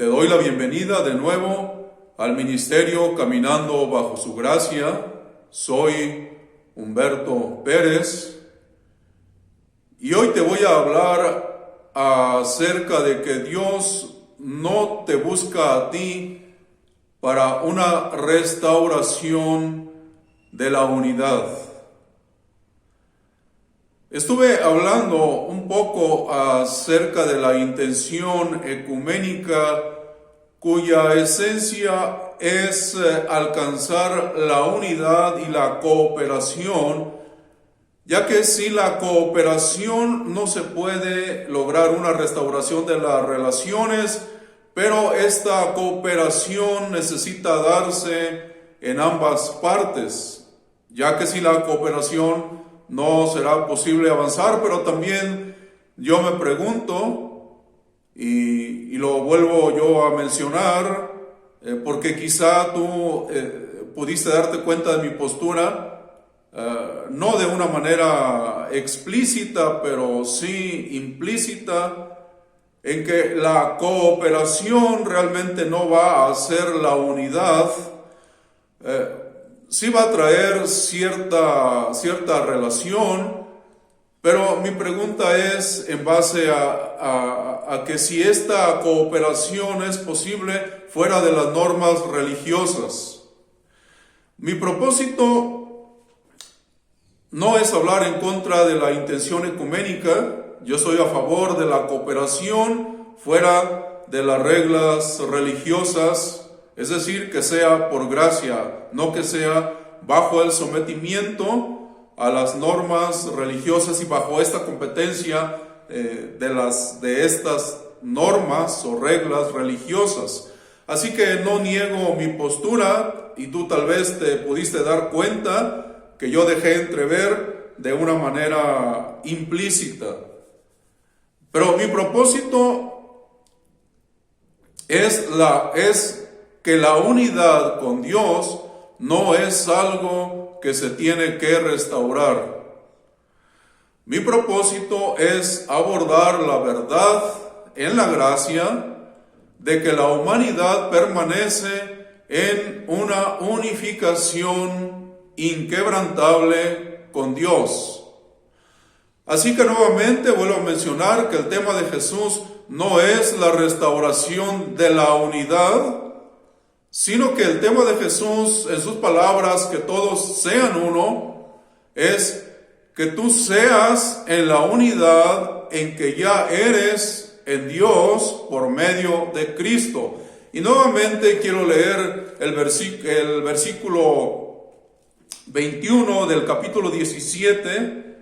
Te doy la bienvenida de nuevo al ministerio Caminando Bajo Su Gracia. Soy Humberto Pérez y hoy te voy a hablar acerca de que Dios no te busca a ti para una restauración de la unidad. Estuve hablando un poco acerca de la intención ecuménica cuya esencia es alcanzar la unidad y la cooperación, ya que sin la cooperación no se puede lograr una restauración de las relaciones, pero esta cooperación necesita darse en ambas partes, ya que sin la cooperación no será posible avanzar. Pero también yo me pregunto, y lo vuelvo yo a mencionar, porque quizá tú pudiste darte cuenta de mi postura, no de una manera explícita, pero sí implícita, en que la cooperación realmente no va a hacer la unidad. Sí va a traer cierta relación, pero mi pregunta es en base a que si esta cooperación es posible fuera de las normas religiosas. Mi propósito no es hablar en contra de la intención ecuménica. Yo soy a favor de la cooperación fuera de las reglas religiosas. Es decir, que sea por gracia, no que sea bajo el sometimiento a las normas religiosas y bajo esta competencia de estas normas o reglas religiosas. Así que no niego mi postura, y tú tal vez te pudiste dar cuenta que yo dejé entrever de una manera implícita. Pero mi propósito es que la unidad con Dios no es algo que se tiene que restaurar. Mi propósito es abordar la verdad en la gracia de que la humanidad permanece en una unificación inquebrantable con Dios. Así que nuevamente vuelvo a mencionar que el tema de Jesús no es la restauración de la unidad, sino que el tema de Jesús, en sus palabras, que todos sean uno, es que tú seas en la unidad en que ya eres en Dios por medio de Cristo. Y nuevamente quiero leer el versículo 21 del capítulo 17.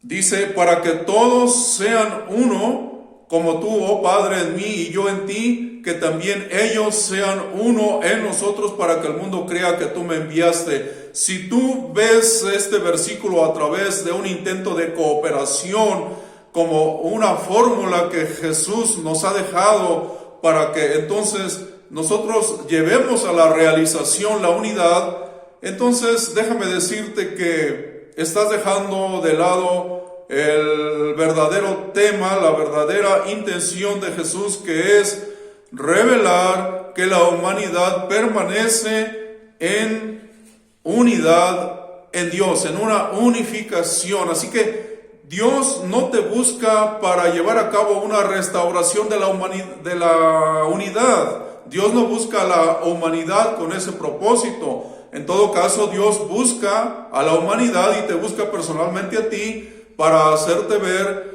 Dice: para que todos sean uno, como tú, oh Padre, en mí y yo en ti, que también ellos sean uno en nosotros, para que el mundo crea que tú me enviaste. Si tú ves este versículo a través de un intento de cooperación, como una fórmula que Jesús nos ha dejado para que entonces nosotros llevemos a la realización la unidad, entonces déjame decirte que estás dejando de lado el verdadero tema, la verdadera intención de Jesús, que es revelar que la humanidad permanece en unidad en Dios, en una unificación. Así que Dios no te busca para llevar a cabo una restauración de la unidad. Dios no busca a la humanidad con ese propósito. En todo caso, Dios busca a la humanidad y te busca personalmente a ti para hacerte ver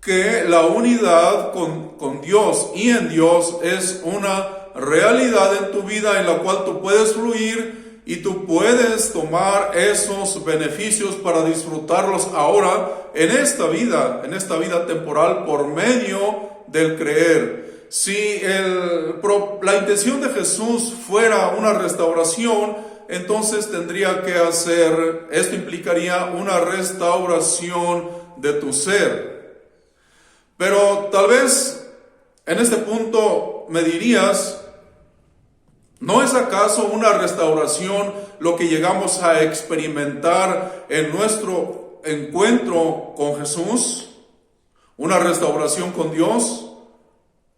que la unidad con Dios y en Dios es una realidad en tu vida en la cual tú puedes fluir y tú puedes tomar esos beneficios para disfrutarlos ahora en esta vida temporal por medio del creer. Si la intención de Jesús fuera una restauración, entonces tendría que hacer, esto implicaría una restauración de tu ser. Pero tal vez en este punto me dirías, ¿no es acaso una restauración lo que llegamos a experimentar en nuestro encuentro con Jesús? ¿Una restauración con Dios?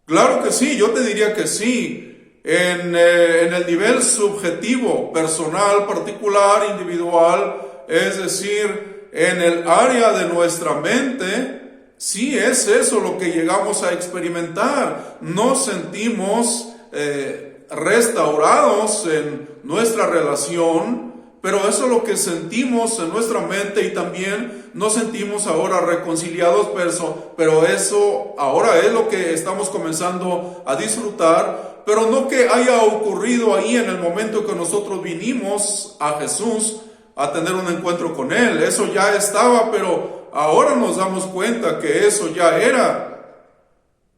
Claro que sí, yo te diría que sí. En el nivel subjetivo, personal, particular, individual, es decir, en el área de nuestra mente, sí es eso lo que llegamos a experimentar. Nos sentimos restaurados en nuestra relación, pero eso es lo que sentimos en nuestra mente, y también nos sentimos ahora reconciliados, pero eso ahora es lo que estamos comenzando a disfrutar. Pero no que haya ocurrido ahí en el momento que nosotros vinimos a Jesús a tener un encuentro con Él. Eso ya estaba, pero ahora nos damos cuenta que eso ya era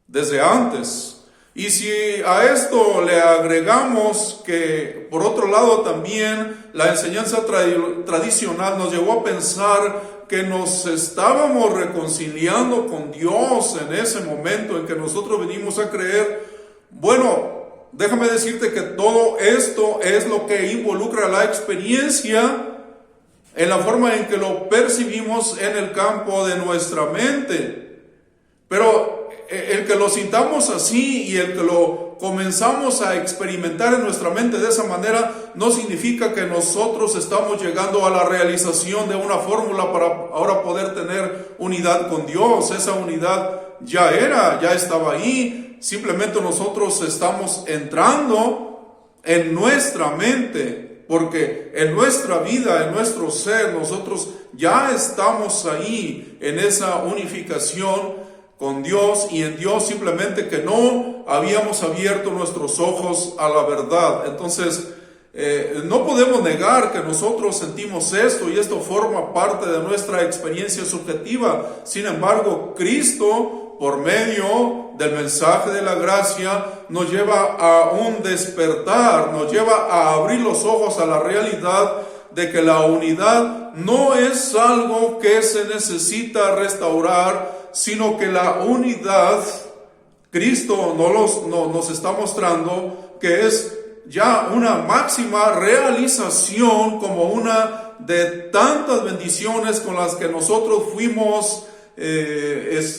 desde antes. Y si a esto le agregamos que, por otro lado, también la enseñanza tradicional nos llevó a pensar que nos estábamos reconciliando con Dios en ese momento en que nosotros venimos a creer, bueno, déjame decirte que todo esto es lo que involucra la experiencia en la forma en que lo percibimos en el campo de nuestra mente. Pero el que lo sintamos así y el que lo comenzamos a experimentar en nuestra mente de esa manera no significa que nosotros estamos llegando a la realización de una fórmula para ahora poder tener unidad con Dios. Esa unidad ya estaba ahí. Simplemente nosotros estamos entrando en nuestra mente, porque en nuestra vida, en nuestro ser, nosotros ya estamos ahí en esa unificación con Dios, y en Dios simplemente que no habíamos abierto nuestros ojos a la verdad. Entonces, no podemos negar que nosotros sentimos esto y esto forma parte de nuestra experiencia subjetiva. Sin embargo, Cristo, por medio del mensaje de la gracia, nos lleva a un despertar, nos lleva a abrir los ojos a la realidad de que la unidad no es algo que se necesita restaurar, sino que la unidad, Cristo nos está mostrando que es ya una máxima realización, como una de tantas bendiciones con las que nosotros fuimos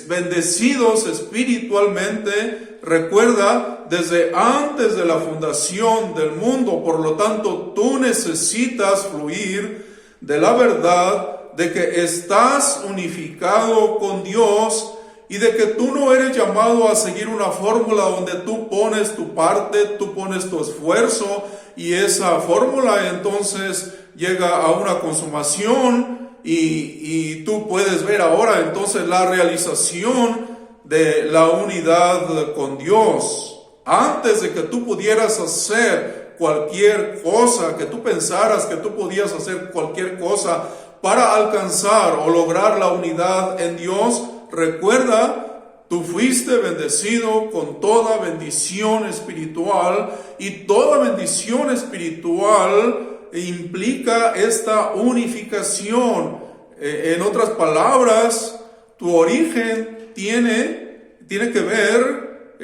bendecidos espiritualmente. Recuerda, desde antes de la fundación del mundo. Por lo tanto, tú necesitas fluir de la verdad de que estás unificado con Dios y de que tú no eres llamado a seguir una fórmula donde tú pones tu parte, tú pones tu esfuerzo, y esa fórmula entonces llega a una consumación y tú puedes ver ahora entonces la realización de la unidad con Dios. Antes de que tú pudieras hacer cualquier cosa, que tú pensaras que tú podías hacer cualquier cosa para alcanzar o lograr la unidad en Dios, recuerda, tú fuiste bendecido con toda bendición espiritual, y toda bendición espiritual implica esta unificación. En otras palabras, tu origen tiene que ver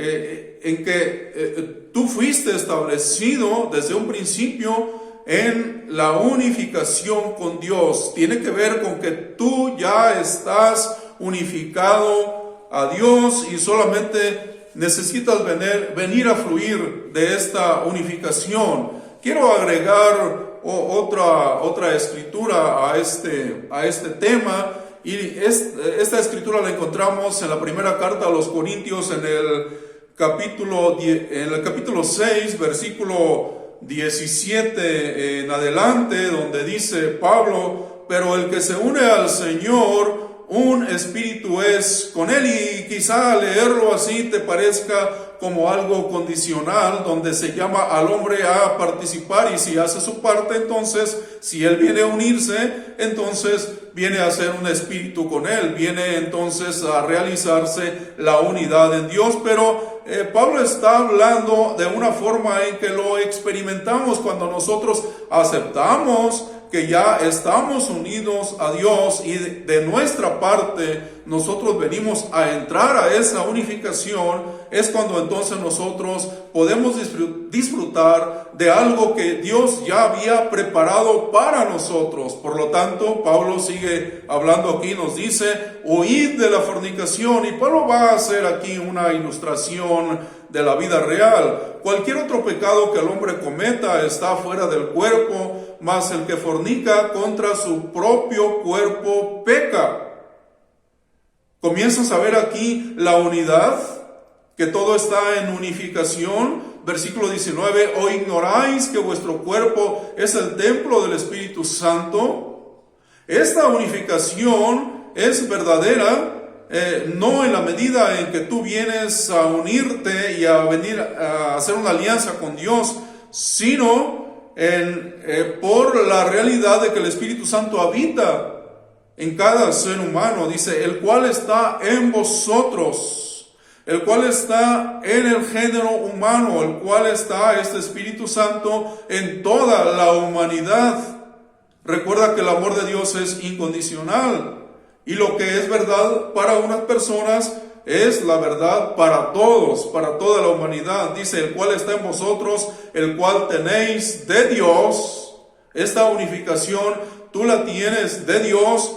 en que tú fuiste establecido desde un principio en la unificación con Dios. Tiene que ver con que tú ya estás unificado a Dios y solamente necesitas venir a fluir de esta unificación. Quiero agregar otra escritura a este tema, y esta escritura la encontramos en la primera carta a los Corintios en el capítulo 6, versículo 17 en adelante, donde dice Pablo: pero el que se une al Señor, un espíritu es con Él. Y quizá leerlo así te parezca como algo condicional, donde se llama al hombre a participar, y si hace su parte, entonces, si él viene a unirse, entonces viene a ser un espíritu con Él, viene entonces a realizarse la unidad en Dios. Pero Pablo está hablando de una forma en que lo experimentamos cuando nosotros aceptamos que ya estamos unidos a Dios y de nuestra parte nosotros venimos a entrar a esa unificación, es cuando entonces nosotros podemos disfrutar de algo que Dios ya había preparado para nosotros. Por lo tanto, Pablo sigue hablando aquí, nos dice, huid de la fornicación, y Pablo va a hacer aquí una ilustración de la vida real. Cualquier otro pecado que el hombre cometa está fuera del cuerpo, mas el que fornica contra su propio cuerpo peca. Comienzas a ver aquí la unidad, que todo está en unificación. Versículo 19, ¿o ignoráis que vuestro cuerpo es el templo del Espíritu Santo? Esta unificación es verdadera, no en la medida en que tú vienes a unirte y a venir a hacer una alianza con Dios, sino por la realidad de que el Espíritu Santo habita en cada ser humano. Dice, el cual está en vosotros, el cual está en el género humano, el cual está este Espíritu Santo en toda la humanidad. Recuerda que el amor de Dios es incondicional. Y lo que es verdad para unas personas es la verdad para todos, para toda la humanidad. Dice, el cual está en vosotros, el cual tenéis de Dios. Esta unificación tú la tienes de Dios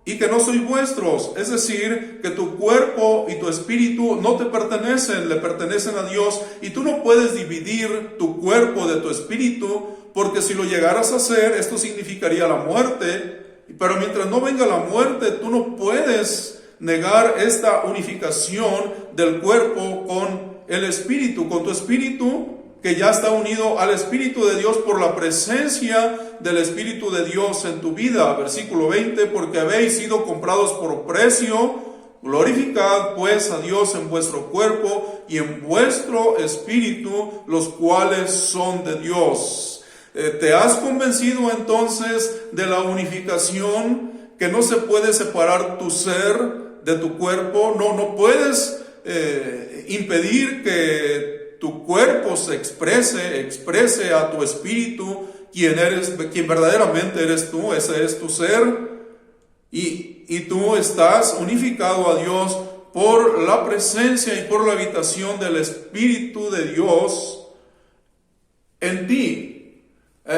y que no sois vuestros. Es decir, que tu cuerpo y tu espíritu no te pertenecen, le pertenecen a Dios. Y tú no puedes dividir tu cuerpo de tu espíritu, porque si lo llegaras a hacer, esto significaría la muerte. Pero mientras no venga la muerte, tú no puedes negar esta unificación del cuerpo con el espíritu, con tu espíritu que ya está unido al Espíritu de Dios por la presencia del Espíritu de Dios en tu vida. Versículo 20, porque habéis sido comprados por precio, glorificad pues a Dios en vuestro cuerpo y en vuestro espíritu, los cuales son de Dios. ¿Te has convencido entonces de la unificación, que no se puede separar tu ser de tu cuerpo? No puedes impedir que tu cuerpo se exprese a tu espíritu quien verdaderamente eres tú. Ese es tu ser, y tú estás unificado a Dios por la presencia y por la habitación del Espíritu de Dios en ti.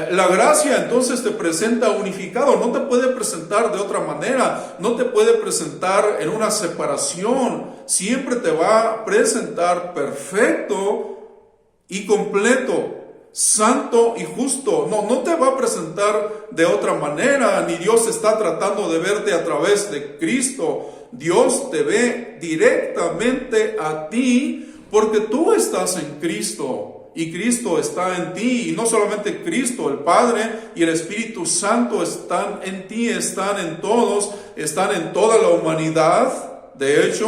La gracia entonces te presenta unificado, no te puede presentar de otra manera, no te puede presentar en una separación, siempre te va a presentar perfecto y completo, santo y justo. No te va a presentar de otra manera, ni Dios está tratando de verte a través de Cristo. Dios te ve directamente a ti porque tú estás en Cristo. Y Cristo está en ti, y no solamente Cristo, el Padre y el Espíritu Santo están en ti, están en todos, están en toda la humanidad. De hecho,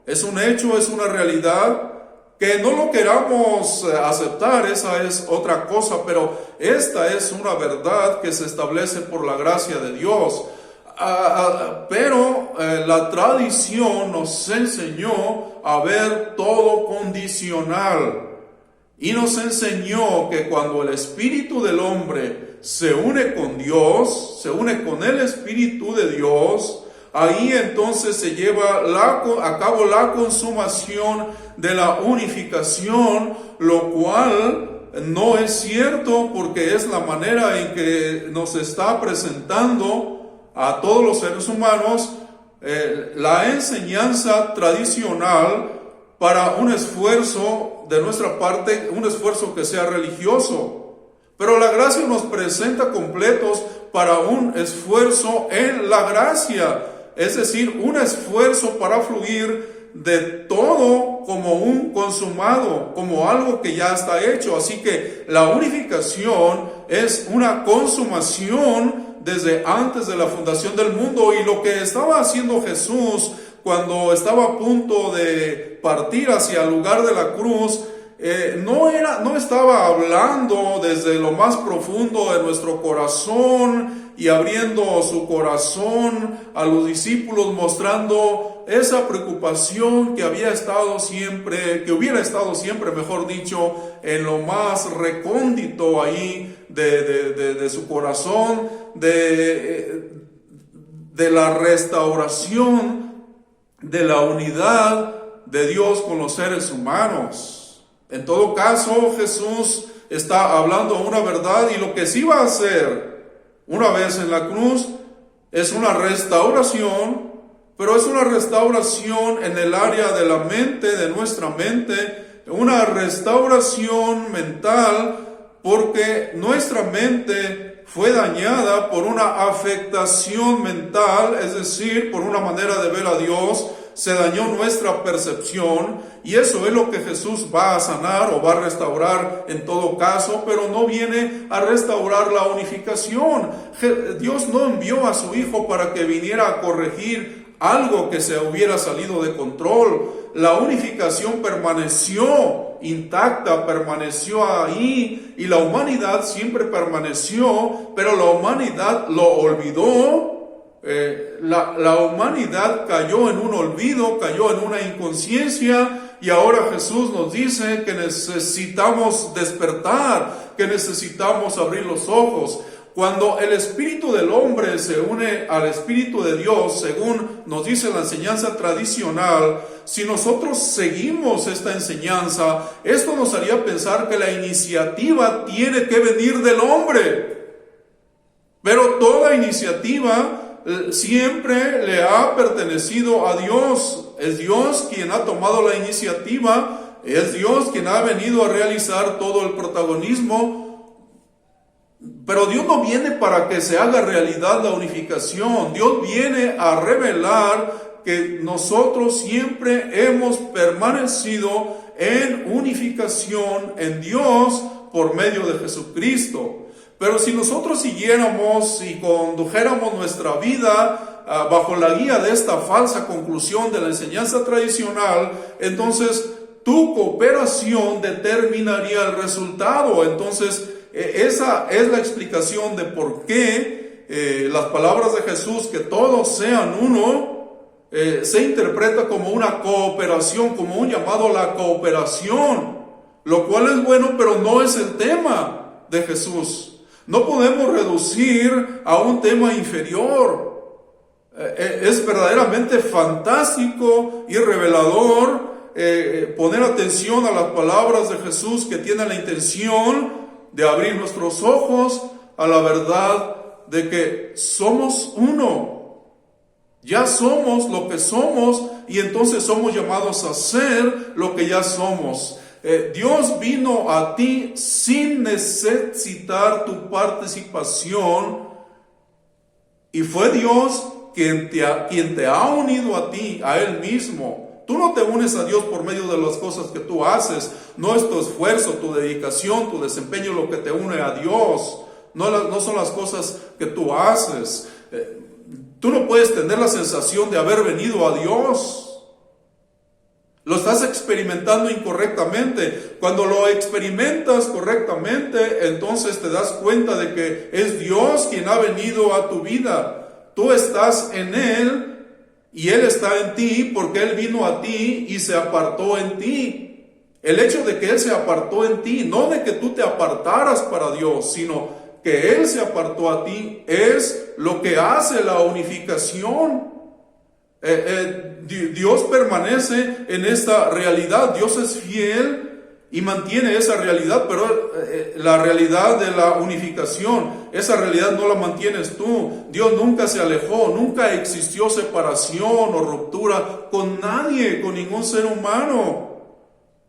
es una realidad que no lo queramos aceptar, esa es otra cosa, pero esta es una verdad que se establece por la gracia de Dios. Pero la tradición nos enseñó a ver todo condicional. Y nos enseñó que cuando el espíritu del hombre se une con Dios, se une con el Espíritu de Dios, ahí entonces se lleva a cabo la consumación de la unificación, lo cual no es cierto, porque es la manera en que nos está presentando a todos los seres humanos la enseñanza tradicional para un esfuerzo de nuestra parte, un esfuerzo que sea religioso. Pero la gracia nos presenta completos para un esfuerzo en la gracia, es decir, un esfuerzo para fluir de todo como un consumado, como algo que ya está hecho. Así que la unificación es una consumación desde antes de la fundación del mundo, y lo que estaba haciendo Jesús cuando estaba a punto de partir hacia el lugar de la cruz, no estaba hablando desde lo más profundo de nuestro corazón y abriendo su corazón a los discípulos, mostrando esa preocupación que hubiera estado siempre, mejor dicho, en lo más recóndito ahí de su corazón, de la restauración de la unidad de Dios con los seres humanos. En todo caso, Jesús está hablando una verdad, y lo que sí va a hacer una vez en la cruz es una restauración, pero es una restauración en el área de la mente, de nuestra mente, una restauración mental, porque nuestra mente fue dañada por una afectación mental, es decir, por una manera de ver a Dios. Se dañó nuestra percepción, y eso es lo que Jesús va a sanar o va a restaurar en todo caso, pero no viene a restaurar la unificación. Dios no envió a su Hijo para que viniera a corregir algo que se hubiera salido de control. La unificación permaneció intacta, permaneció ahí, y la humanidad siempre permaneció, pero la humanidad lo olvidó. La humanidad cayó en un olvido, cayó en una inconsciencia, y ahora Jesús nos dice que necesitamos despertar, que necesitamos abrir los ojos. Cuando el espíritu del hombre se une al espíritu de Dios, según nos dice la enseñanza tradicional, si nosotros seguimos esta enseñanza, esto nos haría pensar que la iniciativa tiene que venir del hombre. Pero toda iniciativa siempre le ha pertenecido a Dios. Es Dios quien ha tomado la iniciativa, es Dios quien ha venido a realizar todo el protagonismo. Pero Dios no viene para que se haga realidad la unificación. Dios viene a revelar que nosotros siempre hemos permanecido en unificación en Dios por medio de Jesucristo. Pero si nosotros siguiéramos y condujéramos nuestra vida bajo la guía de esta falsa conclusión de la enseñanza tradicional, entonces tu cooperación determinaría el resultado. Entonces, esa es la explicación de por qué las palabras de Jesús, que todos sean uno, se interpreta como una cooperación, como un llamado a la cooperación, lo cual es bueno, pero no es el tema de Jesús. No podemos reducir a un tema inferior. Es verdaderamente fantástico y revelador poner atención a las palabras de Jesús, que tienen la intención de abrir nuestros ojos a la verdad de que somos uno. Ya somos lo que somos, y entonces somos llamados a ser lo que ya somos. Dios vino a ti sin necesitar tu participación, y fue Dios quien te ha unido a ti, a Él mismo. Tú no te unes a Dios por medio de las cosas que tú haces. No es tu esfuerzo, tu dedicación, tu desempeño lo que te une a Dios. No son las cosas que tú haces. Tú no puedes tener la sensación de haber venido a Dios. Lo estás experimentando incorrectamente. Cuando lo experimentas correctamente, entonces te das cuenta de que es Dios quien ha venido a tu vida. Tú estás en Él y Él está en ti, porque Él vino a ti y se apartó en ti. El hecho de que Él se apartó en ti, no de que tú te apartaras para Dios, sino que Él se apartó a ti, es lo que hace la unificación. Dios permanece en esta realidad. Dios es fiel y mantiene esa realidad, pero la realidad de la unificación, esa realidad no la mantienes tú. Dios nunca se alejó, nunca existió separación o ruptura con nadie, con ningún ser humano,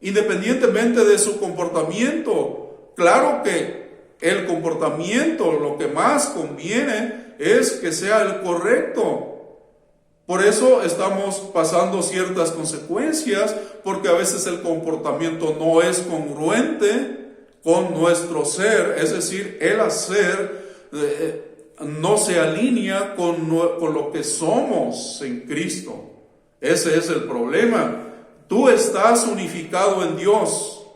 independientemente de su comportamiento. Claro que el comportamiento, lo que más conviene es que sea el correcto. Por eso estamos pasando ciertas consecuencias, porque a veces el comportamiento no es congruente con nuestro ser, es decir, el hacer no se alinea con lo que somos en Cristo. Ese es el problema. Tú estás unificado en Dios.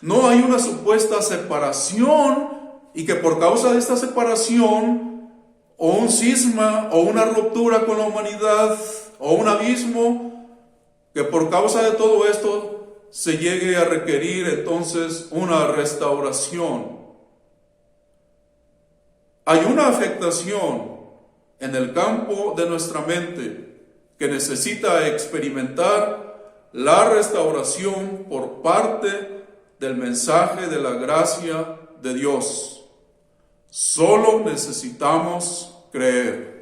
No hay una supuesta separación, y que por causa de esta separación, o un cisma, o una ruptura con la humanidad, o un abismo, que por causa de todo esto se llegue a requerir entonces una restauración. Hay una afectación en el campo de nuestra mente que necesita experimentar la restauración por parte del mensaje de la gracia de Dios. Solo necesitamos creer.